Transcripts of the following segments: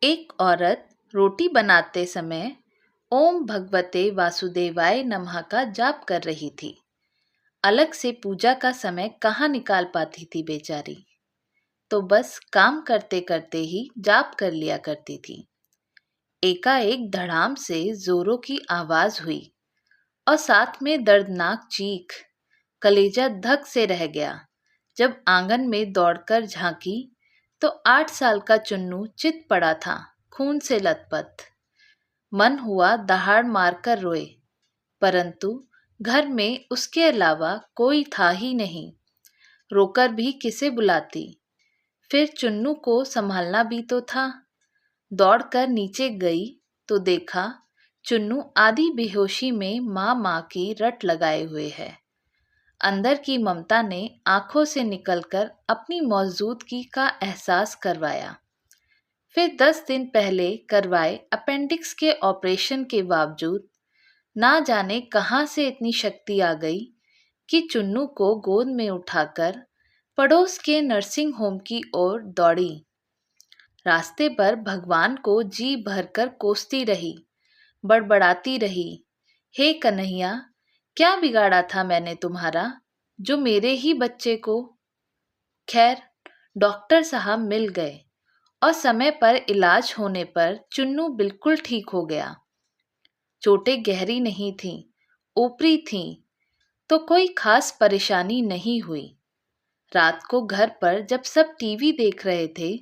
एक औरत रोटी बनाते समय ओम भगवते वासुदेवाय नमः का जाप कर रही थी। अलग से पूजा का समय कहाँ निकाल पाती थी बेचारी। तो बस काम करते करते ही जाप कर लिया करती थी। एकाएक धड़ाम से जोरों की आवाज हुई और साथ में दर्दनाक चीख। कलेजा धक से रह गया। जब आंगन में दौड़कर झांकी तो 8 साल का चुन्नू चित पड़ा था, खून से लथपथ। मन हुआ दहाड़ मारकर रोए, परंतु घर में उसके अलावा कोई था ही नहीं। रोकर भी किसे बुलाती। फिर चुन्नू को संभालना भी तो था। दौड़कर नीचे गई तो देखा चुन्नू आधी बेहोशी में माँ माँ की रट लगाए हुए है। अंदर की ममता ने आंखों से निकलकर अपनी मौजूदगी का एहसास करवाया। फिर 10 दिन पहले करवाए अपेंडिक्स के ऑपरेशन के बावजूद ना जाने कहाँ से इतनी शक्ति आ गई कि चुन्नू को गोद में उठाकर पड़ोस के नर्सिंग होम की ओर दौड़ी। रास्ते पर भगवान को जी भरकर कोसती रही, बड़बड़ाती रही, हे कन्हैया, क्या बिगाड़ा था मैंने तुम्हारा जो मेरे ही बच्चे को। खैर, डॉक्टर साहब मिल गए और समय पर इलाज होने पर चुन्नू बिल्कुल ठीक हो गया। चोटें गहरी नहीं थीं, ऊपरी थीं, तो कोई खास परेशानी नहीं हुई। रात को घर पर जब सब टीवी देख रहे थे,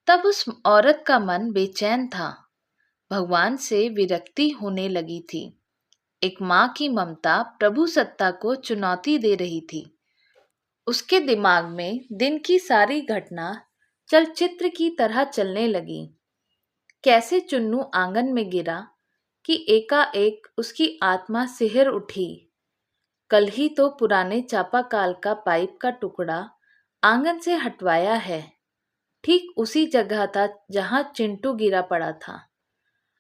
तब उस औरत का मन बेचैन था। भगवान से विरक्ति होने लगी थी। एक माँ की ममता प्रभु सत्ता को चुनौती दे रही थी। उसके दिमाग में दिन की सारी घटना चलचित्र की तरह चलने लगी। कैसे चुन्नू आंगन में गिरा कि एकाएक उसकी आत्मा सिहर उठी। कल ही तो पुराने चापाकाल का पाइप का टुकड़ा आंगन से हटवाया है। ठीक उसी जगह था जहां चिंटू गिरा पड़ा था।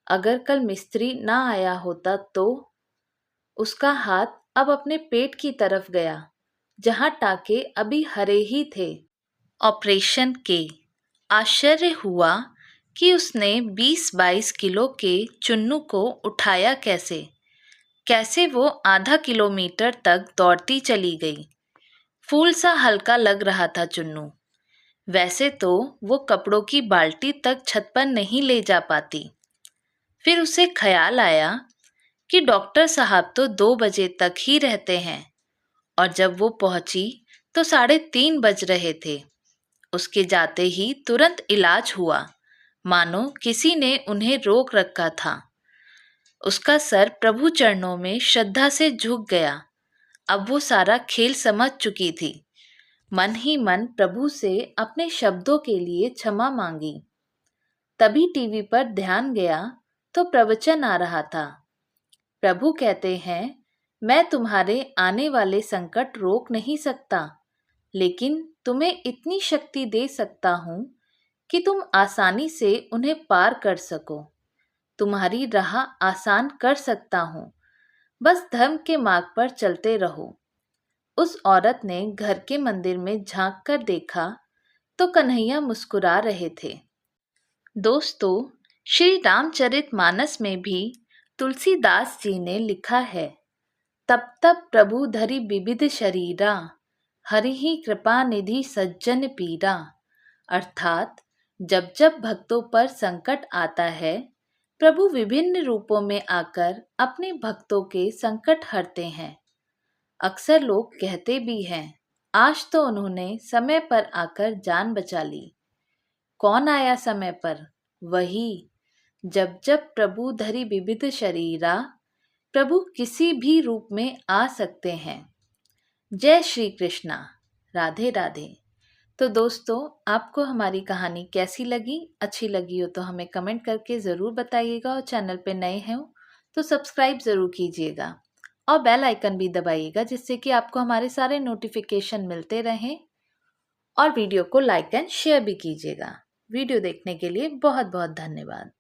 अगर कल मिस्त्री ना आया होता तो। उसका हाथ अब अपने पेट की तरफ गया, जहां टाके अभी हरे ही थे। ऑपरेशन के आश्चर्य हुआ कि उसने 20-22 किलो के चुन्नू को उठाया कैसे। कैसे वो आधा किलोमीटर तक दौड़ती चली गई। फूल सा हल्का लग रहा था चुन्नू। वैसे तो वो कपड़ों की बाल्टी तक छत पर नहीं ले जा पाती। फिर उसे ख्याल आया कि डॉक्टर साहब तो 2 बजे तक ही रहते हैं और जब वो पहुंची तो 3:30 बज रहे थे। उसके जाते ही तुरंत इलाज हुआ, मानो किसी ने उन्हें रोक रखा था। उसका सर प्रभु चरणों में श्रद्धा से झुक गया। अब वो सारा खेल समझ चुकी थी। मन ही मन प्रभु से अपने शब्दों के लिए क्षमा मांगी। तभी टीवी पर ध्यान गया तो प्रवचन आ रहा था। प्रभु कहते हैं, मैं तुम्हारे आने वाले संकट रोक नहीं सकता, लेकिन तुम्हें इतनी शक्ति दे सकता हूँ कि तुम आसानी से उन्हें पार कर सको। तुम्हारी राह आसान कर सकता हूँ, बस धर्म के मार्ग पर चलते रहो। उस औरत ने घर के मंदिर में झांक कर देखा तो कन्हैया मुस्कुरा रहे थे। दोस्तों, श्री रामचरितमानस में भी तुलसीदास जी ने लिखा है, तब तब प्रभु धरि विविध शरीरा, हरि ही कृपा निधि सज्जन पीरा। अर्थात जब जब भक्तों पर संकट आता है, प्रभु विभिन्न रूपों में आकर अपने भक्तों के संकट हरते हैं। अक्सर लोग कहते भी हैं, आज तो उन्होंने समय पर आकर जान बचा ली। कौन आया समय पर? वही, जब जब प्रभु धरि विविध शरीरा, प्रभु किसी भी रूप में आ सकते हैं। जय श्री कृष्णा। राधे राधे। तो दोस्तों, आपको हमारी कहानी कैसी लगी? अच्छी लगी हो तो हमें कमेंट करके ज़रूर बताइएगा और चैनल पे नए हैं तो सब्सक्राइब ज़रूर कीजिएगा और बेल आइकन भी दबाइएगा, जिससे कि आपको हमारे सारे नोटिफिकेशन मिलते रहें। और वीडियो को लाइक एंड शेयर भी कीजिएगा। वीडियो देखने के लिए बहुत बहुत धन्यवाद।